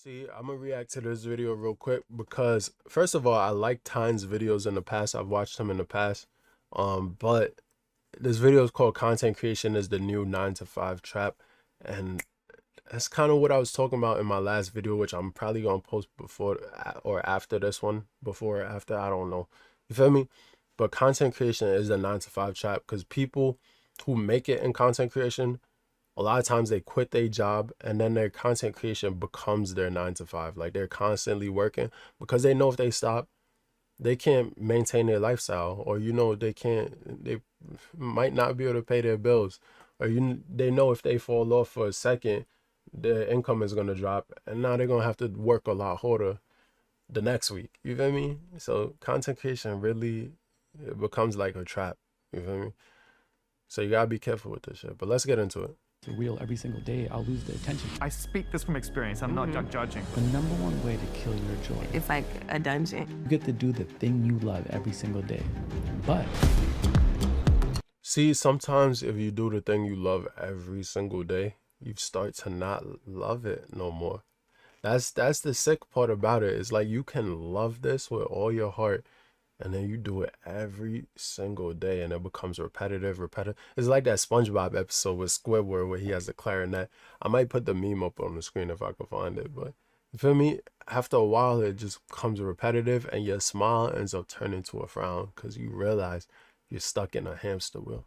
See, I'm gonna react to this video real quick because first of all, I like HINDZ videos in the past. I've watched him in the past. But this video is called Content Creation is the New 9 to 5 Trap. And that's kind of what I was talking about in my last video, which I'm probably gonna post before or after this one. Before or after, I don't know. You feel me? But content creation is the 9 to 5 trap because people who make it in content creation, a lot of times they quit their job and then their content creation becomes their 9 to 5. Like they're constantly working because they know if they stop, they can't maintain their lifestyle, or they might not be able to pay their bills, or they know if they fall off for a second, their income is gonna drop, and now they're gonna have to work a lot harder the next week. You feel me? So content creation really, it becomes like a trap. You feel me? So you gotta be careful with this shit. But let's get into it. Real every single day, I'll lose the attention. I speak this from experience. I'm not judging. The number one way to kill your joy, It's like a dungeon. you get to do the thing you love every single day. But See, sometimes if you do the thing you love every single day, you start to not love it no more. That's the sick part about it. It's like you can love this with all your heart, and then you do it every single day, and it becomes repetitive. It's like that SpongeBob episode with Squidward where he has the clarinet. I might put the meme up on the screen if I can find it, but you feel me? After a while, it just becomes repetitive, and your smile ends up turning to a frown because you realize you're stuck in a hamster wheel.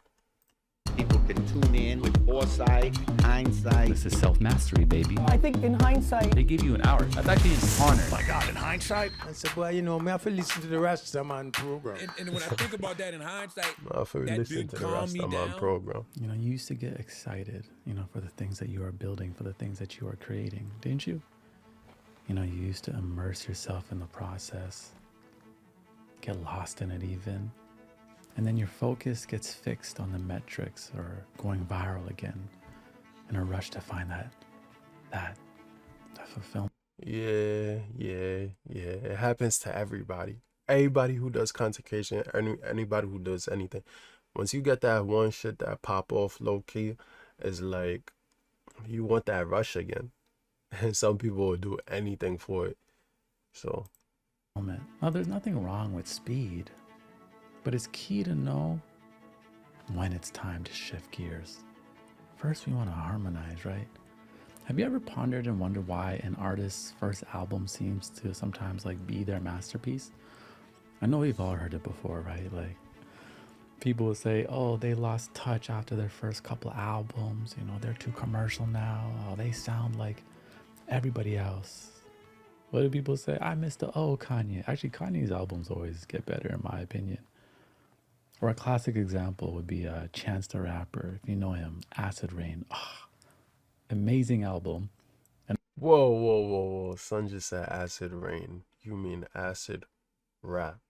People can tune in with foresight, hindsight. this is self-mastery, baby. I think in hindsight, They give you an hour. That's actually an honor. My God, in hindsight, I said, well, you know, me, I feel listen to the rest of my program. and when I think about that in hindsight, I feel that listen did to the calm rest me of my down. program. You know, you used to get excited, for the things that you are building, for the things that you are creating, didn't you? You know, you used to immerse yourself in the process, get lost in it even. And then your focus gets fixed on the metrics or going viral again in a rush to find that fulfillment. Yeah. It happens to everybody. Everybody who does content creation, anybody who does anything. Once you get that one shit that pop off low key, it's like you want that rush again. And some people will do anything for it. So Now, there's nothing wrong with speed, but it's key to know when it's time to shift gears. First, we want to harmonize, right? Have you ever pondered and wondered why an artist's first album seems to sometimes be their masterpiece? I know we've all heard it before, right? Like people will say, oh, they lost touch after their first couple albums. They're too commercial now. Oh, they sound like everybody else. What do people say? I miss the Kanye. Actually, Kanye's albums always get better in my opinion. Or a classic example would be Chance the Rapper, if you know him, Acid Rain. Amazing album. whoa. Son just said acid rain. You mean acid rap.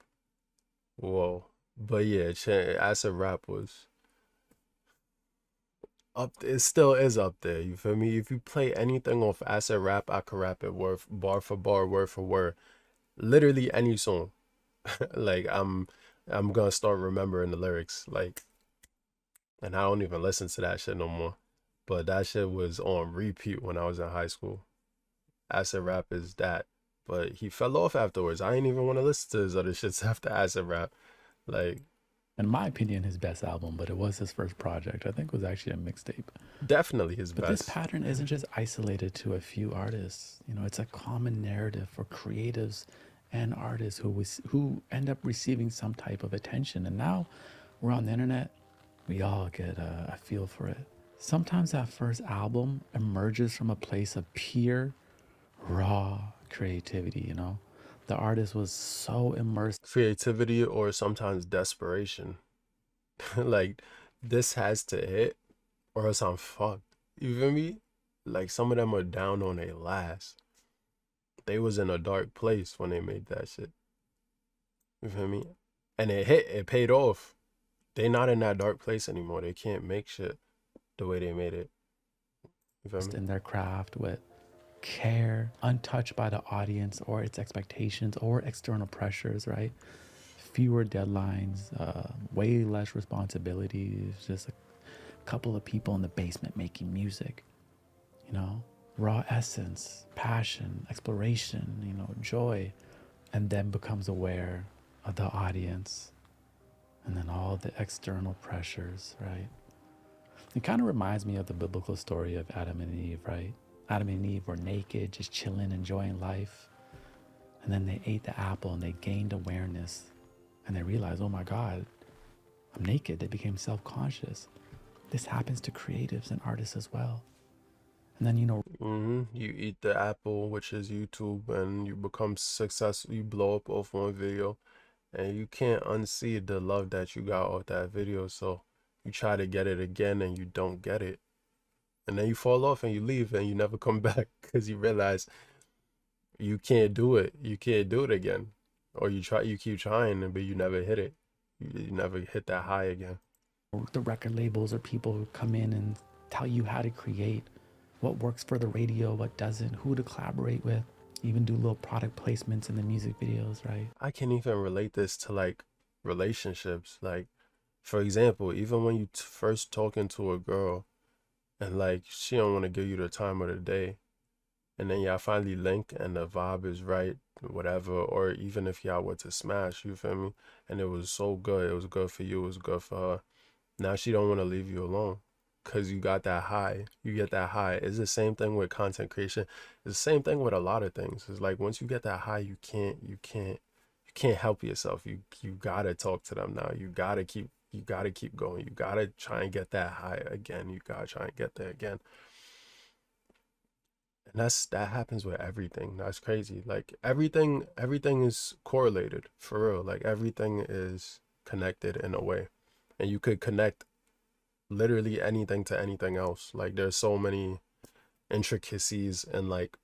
Whoa. But yeah, acid rap was up. It still is up there. You feel me? If you play anything off acid rap, I could rap it bar for bar, word for word. Literally any song. Like I'm gonna start remembering the lyrics. And I don't even listen to that shit no more. But that shit was on repeat when I was in high school. Acid rap is that. But he fell off afterwards. I ain't even want to listen to his other shits after acid rap. In my opinion, his best album, but it was his first project. I think it was actually a mixtape. Definitely his But best. this pattern isn't just isolated to a few artists. It's a common narrative for creatives and artists who end up receiving some type of attention. And now we're on the internet, we all get a feel for it. Sometimes that first album emerges from a place of pure, raw creativity, The artist was so immersed. Creativity or sometimes desperation. Like, this has to hit or else I'm fucked. You feel me? Like, some of them are down on their last. They was in a dark place when they made that shit. You feel me? And it hit, it paid off. They not in that dark place anymore. They can't make shit the way they made it. You feel me? In their craft with care, untouched by the audience or its expectations or external pressures, right? Fewer deadlines, way less responsibilities, just a couple of people in the basement making music, raw essence, passion, exploration, joy, and then becomes aware of the audience and then all the external pressures, right? It kind of reminds me of the biblical story of Adam and Eve, right? Adam and Eve were naked, just chilling, enjoying life. And then they ate the apple and they gained awareness and they realized, oh my God, I'm naked. They became self-conscious. This happens to creatives and artists as well. And then, You eat the apple, which is YouTube, and you become successful. You blow up off one video, and you can't unsee the love that you got off that video. So you try to get it again, and you don't get it, and then you fall off and you leave, and you never come back because you realize you can't do it. You can't do it again, or you keep trying, but you never hit it. You never hit that high again. the record labels or people who come in and tell you how to create, what works for the radio, what doesn't, who to collaborate with, even do little product placements in the music videos, right? I can't even relate this to like relationships. Like, for example, even when you first talking to a girl and like she don't want to give you the time of the day, and then y'all finally link and the vibe is right, whatever, or even if y'all were to smash, you feel me? And it was so good, it was good for you, it was good for her. Now she don't want to leave you alone because you got that high. You get that high. It's the same thing with content creation. It's the same thing with a lot of things. It's like once you get that high, you can't help yourself. You gotta talk to them now. You gotta keep going. You gotta try and get that high again. You gotta try and get there again. And that happens with everything. That's crazy. Like everything is correlated for real. Like everything is connected in a way. And you could connect literally anything to anything else. Like there's so many intricacies and like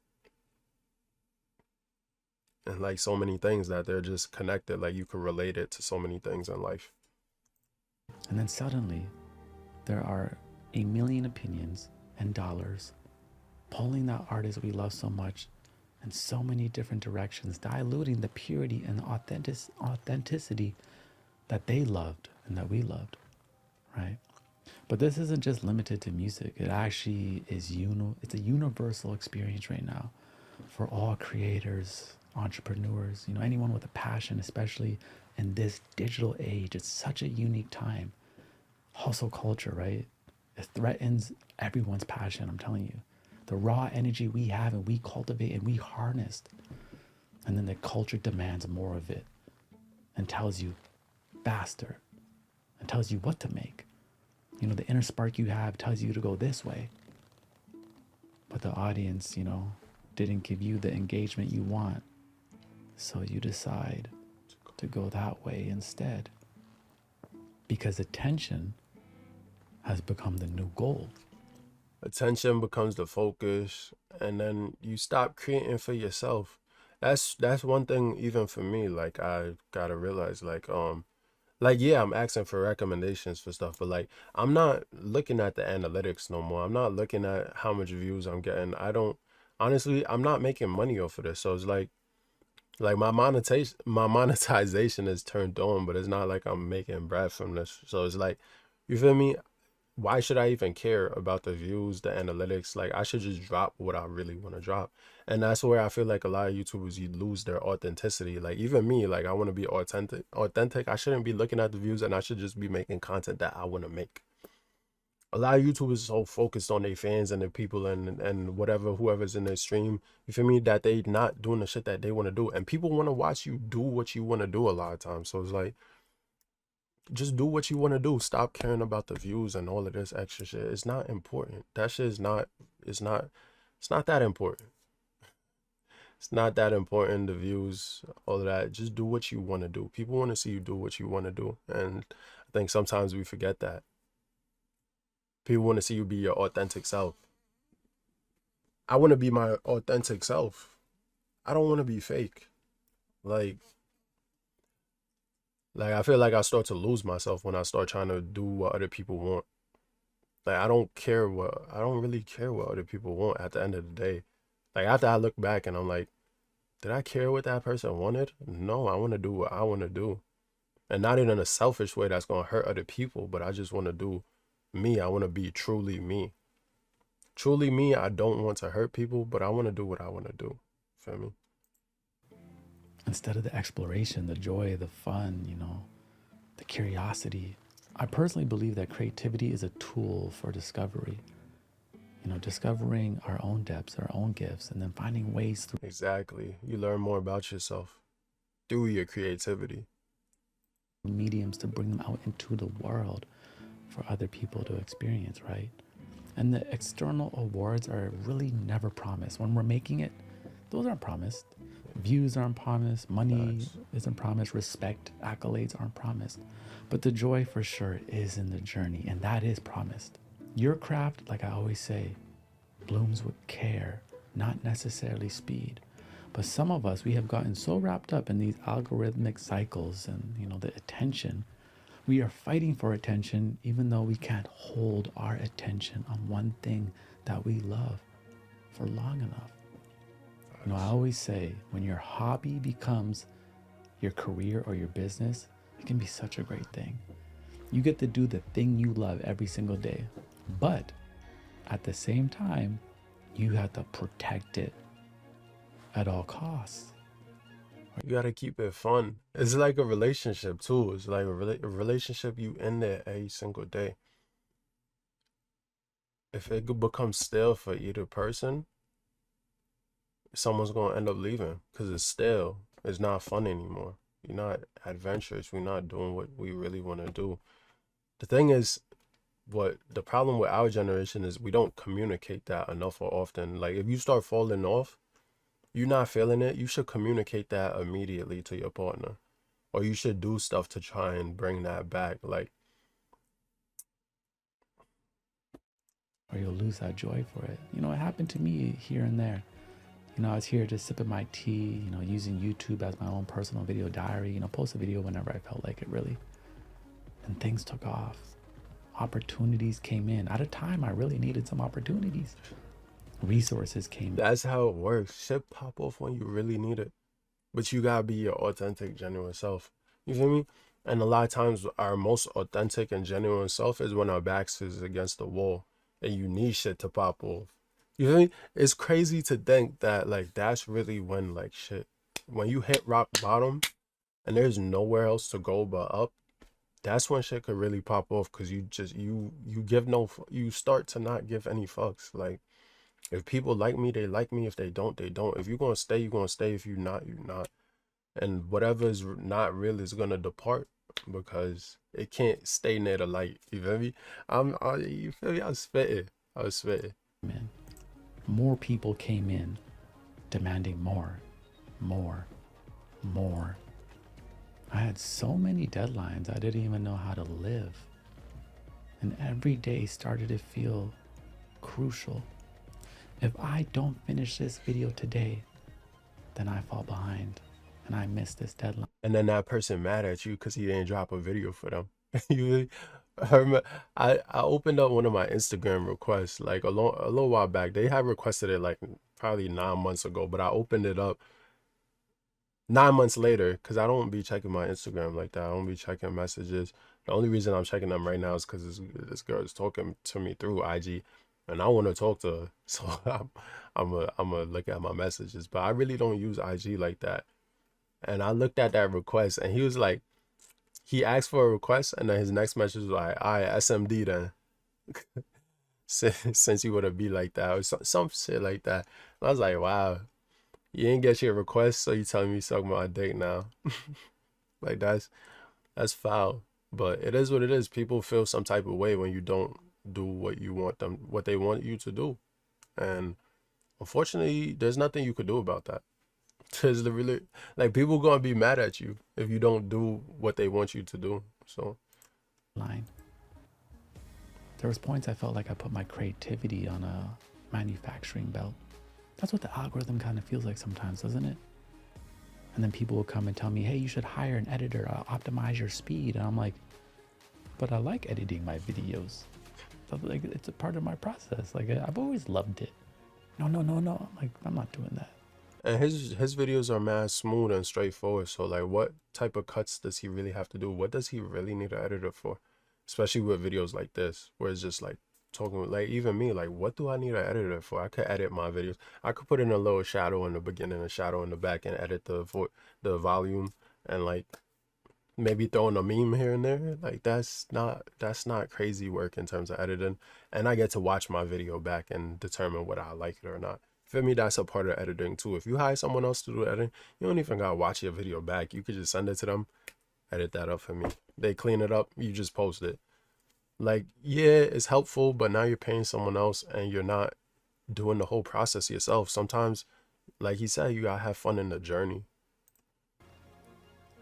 so many things that they're just connected. Like you could relate it to so many things in life. And then suddenly there are a million opinions and dollars pulling that artist we love so much in so many different directions, diluting the purity and authenticity that they loved and that we loved, right? But this isn't just limited to music. It actually is it's a universal experience right now for all creators, entrepreneurs, anyone with a passion, especially in this digital age. It's such a unique time. Hustle culture, right? It threatens everyone's passion, I'm telling you. The raw energy we have and we cultivate and we harnessed. And then the culture demands more of it and tells you faster and tells you what to make. The inner spark you have tells you to go this way. But the audience, didn't give you the engagement you want. So you decide to go that way instead. Because attention has become the new gold. Attention becomes the focus, and then you stop creating for yourself. That's one thing even for me. Like I gotta realize, like yeah, I'm asking for recommendations for stuff, but like I'm not looking at the analytics no more. I'm not looking at how much views I'm getting. I'm not making money off of this. So it's like my monetization is turned on, but it's not like I'm making bread from this. So it's like, you feel me? Why should I even care about the views, the analytics? Like I should just drop what I really want to drop. And that's where I feel like a lot of YouTubers, you lose their authenticity. Like even me, like I want to be authentic. I shouldn't be looking at the views, and I should just be making content that I want to make. A lot of YouTubers are so focused on their fans and their people and whoever's in their stream, you feel me, that they not doing the shit that they want to do. And people want to watch you do what you want to do a lot of times. So it's like, just do what you want to do. Stop caring about the views and all of this extra shit. It's not important. That shit is not, it's not that important. It's not that important, the views, all of that. Just do what you want to do. People want to see you do what you want to do. And I think sometimes we forget that. People want to see you be your authentic self. I want to be my authentic self. I don't want to be fake. Like I feel like I start to lose myself when I start trying to do what other people want. Like I don't really care what other people want at the end of the day. Like after I look back and I'm like, did I care what that person wanted? No, I want to do what I want to do. And not in a selfish way that's going to hurt other people, but I just want to do me. I want to be truly me. truly me, I don't want to hurt people, but I want to do what I want to do. Feel me? Instead of the exploration, the joy, the fun, you know, the curiosity. I personally believe that creativity is a tool for discovery. You know, discovering our own depths, our own gifts, and then finding ways through Exactly. You learn more about yourself through your creativity. mediums to bring them out into the world for other people to experience, right? And the external awards are really never promised. When we're making it, those aren't promised. Views aren't promised. Money isn't promised. Respect, accolades aren't promised. But the joy for sure is in the journey, and that is promised. Your craft, like I always say, blooms with care, not necessarily speed. But some of us, we have gotten so wrapped up in these algorithmic cycles and, you know, the attention. We are fighting for attention even though we can't hold our attention on one thing that we love for long enough. You know, I always say when your hobby becomes your career or your business, it can be such a great thing. You get to do the thing you love every single day. But at the same time, you have to protect it at all costs. You gotta keep it fun. It's like a relationship too. It's like a relationship you end it every single day. If it becomes stale for either person, someone's gonna end up leaving because it's stale. It's not fun anymore. You're not adventurous. We're not doing what we really want to do. The thing is, what the problem with our generation is, we don't communicate that enough or often. Like if you start falling off, you're not feeling it, you should communicate that immediately to your partner, or you should do stuff to try and bring that back. Like, or you'll lose that joy for it. You know, it happened to me here and there. You know, I was here just sipping my tea, you know, using YouTube as my own personal video diary, you know, post a video whenever I felt like it, really. And things took off. Opportunities came in. At a time, I really needed some opportunities. Resources came in. that's how it works. Shit pop off when you really need it. But you gotta be your authentic, genuine self. You feel me? And a lot of times our most authentic and genuine self is when our backs is against the wall and you need shit to pop off. You feel me? It's crazy to think that like that's really when like shit, when you hit rock bottom and there's nowhere else to go but up, that's when shit could really pop off, because you just you give no you start to not give any fucks. Like if people like me, they like me. If they don't, they don't. If you're gonna stay, you're gonna stay. If you're not, you're not. And whatever is not real is gonna depart, because it can't stay near the light. You feel me? You feel me? I was spitting. Man, more people came in demanding more. I had so many deadlines, I didn't even know how to live. And every day started to feel crucial. If I don't finish this video today, then I fall behind and I miss this deadline. And then that person mad at you because he didn't drop a video for them. I opened up one of my Instagram requests like a little while back. They had requested it like probably 9 months ago, but I opened it up 9 months later because I don't be checking my Instagram like that. I don't be checking messages. The only reason I'm checking them right now is because this girl is talking to me through IG, and I want to talk to her. So I'm gonna look at my messages, but I really don't use IG like that. And I looked at that request, and he was like, he asked for a request, and then his next message was like, all right, SMD then. Since you would have be like that, or some shit like that. And I was like, wow, you didn't get your request, so you telling me you suck my dick now. Like that's foul. But it is what it is. People feel some type of way when you don't do what they want you to do. And unfortunately, there's nothing you could do about that. There's really, like, people gonna be mad at you if you don't do what they want you to do. So there was points I felt like I put my creativity on a manufacturing belt. That's what the algorithm kind of feels like sometimes, doesn't it? And then people will come and tell me, hey, you should hire an editor, optimize your speed. And I'm like, but I like editing my videos. So, like, it's a part of my process. Like, I've always loved it. No. I'm like, I'm not doing that. And his videos are mad smooth and straightforward. So like, what type of cuts does he really have to do? What does he really need an editor for? Especially with videos like this, where it's just like talking with, like, even me, like, what do I need an editor for? I could edit my videos. I could put in a little shadow in the beginning, a shadow in the back, and edit the volume, and like maybe throwing a meme here and there. Like that's not crazy work in terms of editing. And I get to watch my video back and determine whether I like it or not. For me, that's a part of editing too. If you hire someone else to do editing, you don't even gotta watch your video back. You could just send it to them, edit that up for me. They clean it up, you just post it. Like, yeah, it's helpful, but now you're paying someone else and you're not doing the whole process yourself. Sometimes, like he said, you gotta have fun in the journey.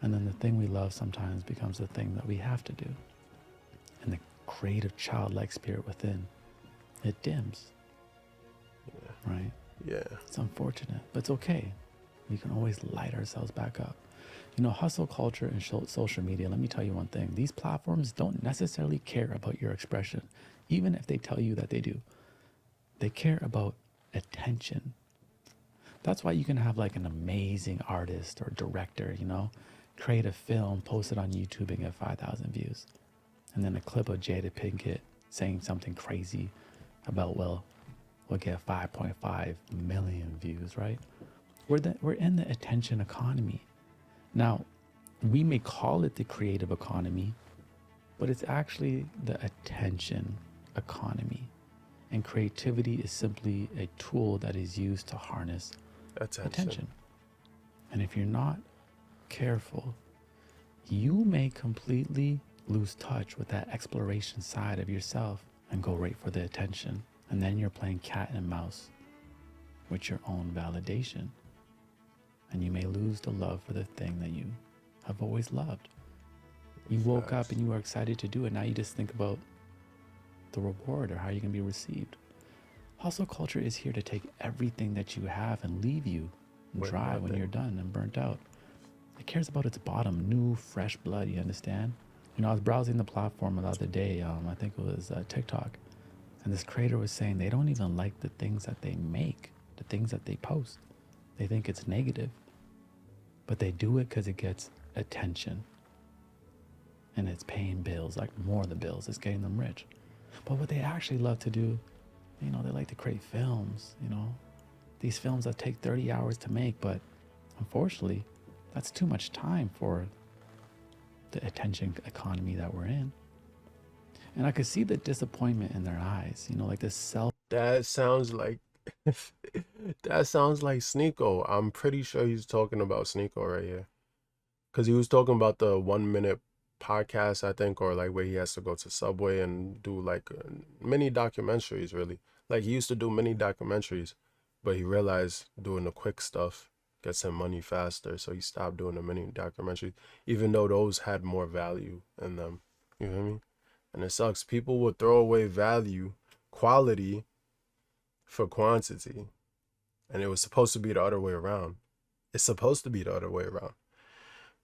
And then the thing we love sometimes becomes the thing that we have to do. And the creative childlike spirit within, it dims. Yeah. Right? Yeah. It's unfortunate, but it's okay. We can always light ourselves back up. You know, hustle culture and social media, let me tell you one thing. These platforms don't necessarily care about your expression, even if they tell you that they do. They care about attention. That's why you can have like an amazing artist or director, you know, create a film, post it on YouTube and get 5,000 views. And then a clip of Jada Pinkett saying something crazy about, well, we'll get 5.5 million views, right? We're in the attention economy. Now, we may call it the creative economy, but it's actually the attention economy. And creativity is simply a tool that is used to harness attention. And if you're not careful, you may completely lose touch with that exploration side of yourself and go right for the attention. And then you're playing cat and mouse with your own validation. And you may lose the love for the thing that you have always loved. You woke up and you were excited to do it. Now you just think about the reward or how you can be received. Hustle culture is here to take everything that you have and leave you dry when you're done and burnt out. It cares about its bottom, new, fresh blood, you understand? You know, I was browsing the platform the other day, I think it was TikTok, and this creator was saying they don't even like the things that they make, the things that they post. They think it's negative, but they do it because it gets attention. And it's paying bills, like more of the bills, it's getting them rich. But what they actually love to do, you know, they like to create films, you know, these films that take 30 hours to make, but unfortunately, that's too much time for the attention economy that we're in. And I could see the disappointment in their eyes, you know, like this self. That sounds like that sounds like Sneeko. I'm pretty sure he's talking about Sneeko right here. Because he was talking about the 1 minute podcast, I think, or like where he has to go to Subway and do like mini documentaries, really. Like he used to do mini documentaries, but he realized doing the quick stuff gets him money faster. So he stopped doing the mini documentaries, even though those had more value in them. You know what I mean? And it sucks. People will throw away value, quality, for quantity. And it was supposed to be the other way around. It's supposed to be the other way around.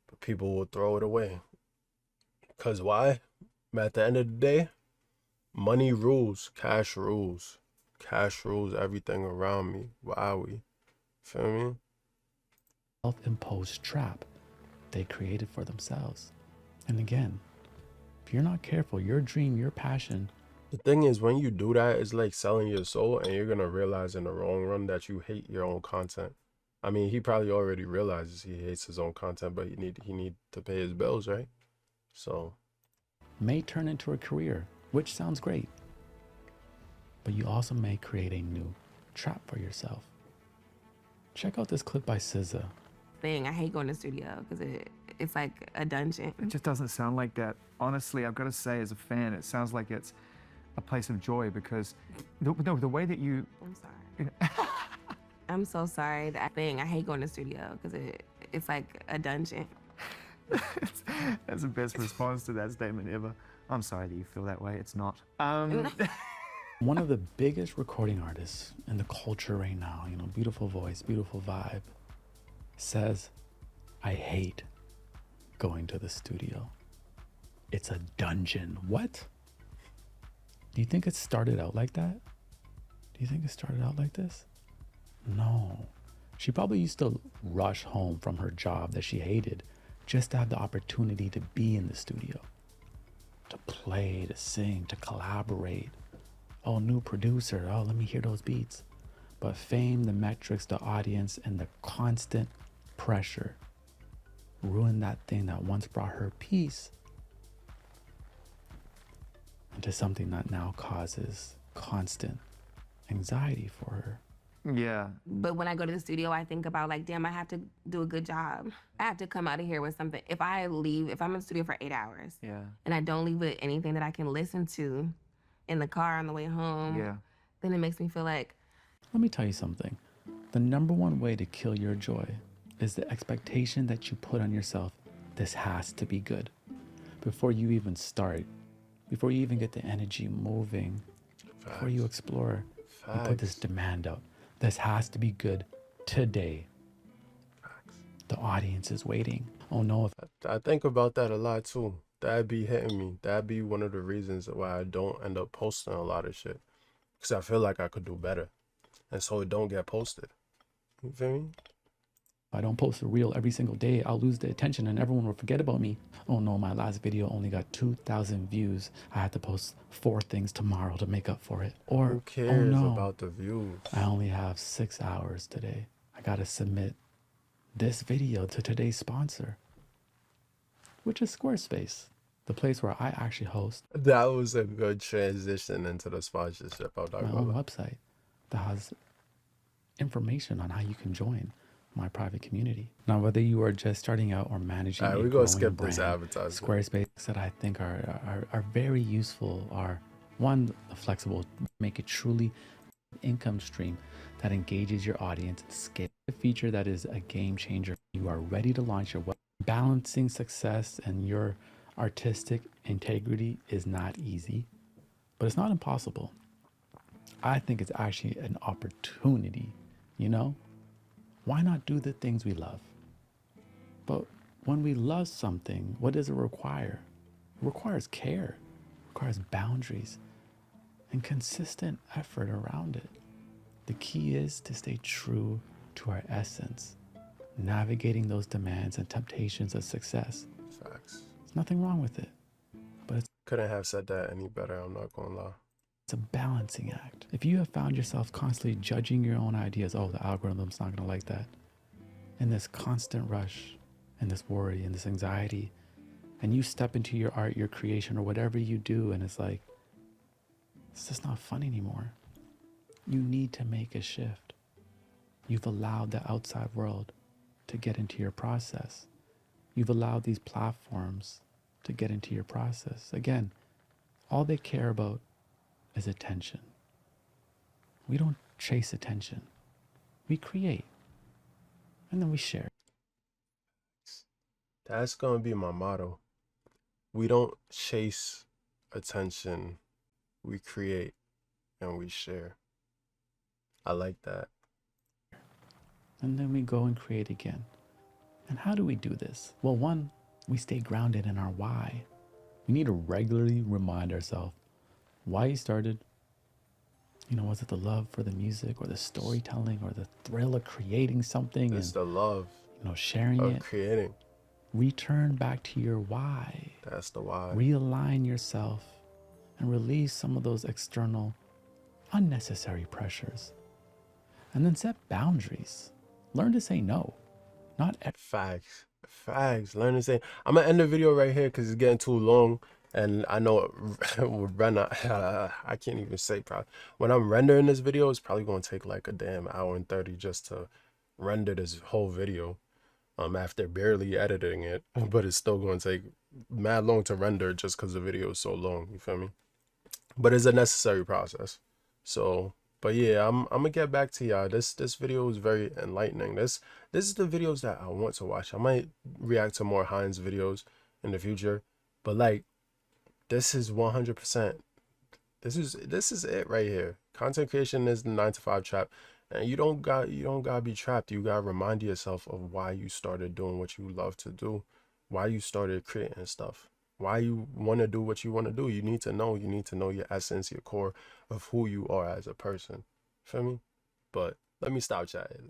But people will throw it away. Because why? At the end of the day, money rules. Cash rules. Cash rules everything around me. Wowie. Feel me? Self-imposed trap they created for themselves. And again, if you're not careful, your dream, your passion. The thing is, when you do that, it's like selling your soul, and you're gonna realize in the long run that you hate your own content. I mean, he probably already realizes he hates his own content, but he need to pay his bills, right? So May turn into a career, which sounds great. But you also may create a new trap for yourself. Check out this clip by SZA. I hate going to the studio because it's like a dungeon. It just doesn't sound like that. Honestly, I've got to say, as a fan, it sounds like it's a place of joy because the way that you... I'm sorry. I'm so sorry. I hate going to the studio because it's like a dungeon. That's the best response to that statement ever. I'm sorry that you feel that way. It's not. One of the biggest recording artists in the culture right now, you know, beautiful voice, beautiful vibe, says, I hate going to the studio. It's a dungeon. What? Do you think it started out like that? Do you think it started out like this? No. She probably used to rush home from her job that she hated just to have the opportunity to be in the studio, to play, to sing, to collaborate. Oh, new producer. Oh, let me hear those beats. But fame, the metrics, the audience, and the constant pressure ruined that thing that once brought her peace into something that now causes constant anxiety for her. Yeah. But when I go to the studio, I think about like, damn, I have to do a good job. I have to come out of here with something. If I'm in the studio for 8 hours, Yeah. and I don't leave with anything that I can listen to in the car on the way home, Yeah. then it makes me feel like, Let me tell you something. The number one way to kill your joy is the expectation that you put on yourself. This has to be good. Before you even start, before you even get the energy moving, before you explore, you put this demand out. This has to be good today. The audience is waiting. Oh no, if I think about that a lot too. That'd be hitting me. That'd be one of the reasons why I don't end up posting a lot of shit. Because I feel like I could do better. And so it don't get posted. You feel me? I don't post a reel every single day, I'll lose the attention and everyone will forget about me. Oh no, my last video only got 2,000 views. I have to post 4 things tomorrow to make up for it. Or, Who oh cares no, about the views? I only have 6 hours today. I gotta submit this video to today's sponsor, which is Squarespace, the place where I actually host That was a good transition into the sponsorship. I'm not my gonna own lie. website that has information on how you can join my private community. Now, whether you are just starting out or managing Alright, a we're gonna growing skip brand, this advertisement. Squarespace that I think are very useful are, one, flexible, make it truly income stream that engages your audience and scale. A feature that is a game changer. You are ready to launch your web. Balancing success and your artistic integrity is not easy, but it's not impossible. I think it's actually an opportunity, you know? Why not do the things we love? But when we love something, what does it require? It requires care, it requires boundaries, and consistent effort around it. The key is to stay true to our essence, navigating those demands and temptations of success. Facts. There's nothing wrong with it, but it's Couldn't have said that any better, I'm not gonna lie. a balancing act. If you have found yourself constantly judging your own ideas, oh, the algorithm's not gonna like that, in this constant rush, and this worry, and this anxiety, and you step into your art, your creation, or whatever you do, and it's like, it's just not fun anymore. You need to make a shift. You've allowed the outside world to get into your process. You've allowed these platforms to get into your process. Again, all they care about is attention. We don't chase attention. We create. And then we share. That's gonna be my motto. We don't chase attention, we create and we share. I like that. And then we go and create again. And how do we do this? Well, one, we stay grounded in our why. We need to regularly remind ourselves why you started. You know, was it the love for the music or the storytelling or the thrill of creating something It's and, the love you know, sharing of it? creating. Return back to your why. That's the why. Realign yourself and release some of those external, unnecessary pressures. And then set boundaries. Learn to say no. Not Facts. Facts. Learn to say. I'm gonna end the video right here because it's getting too long. And I know with render, I can't even say probably. When I'm rendering this video, it's probably gonna take like a damn hour and 30 just to render this whole video. After barely editing it, but it's still gonna take mad long to render just because the video is so long. You feel me? But it's a necessary process. So, but yeah, I'm gonna get back to y'all. This video is very enlightening. This is the videos that I want to watch. I might react to more HINDZ videos in the future, but like, this is 100%. This is it right here. Content creation is the 9-to-5 trap, and you don't gotta be trapped. You gotta remind yourself of why you started doing what you love to do, why you started creating stuff, why you want to do what you want to do. You need to know your essence, your core of who you are as a person. Feel me? But let me stop chatting.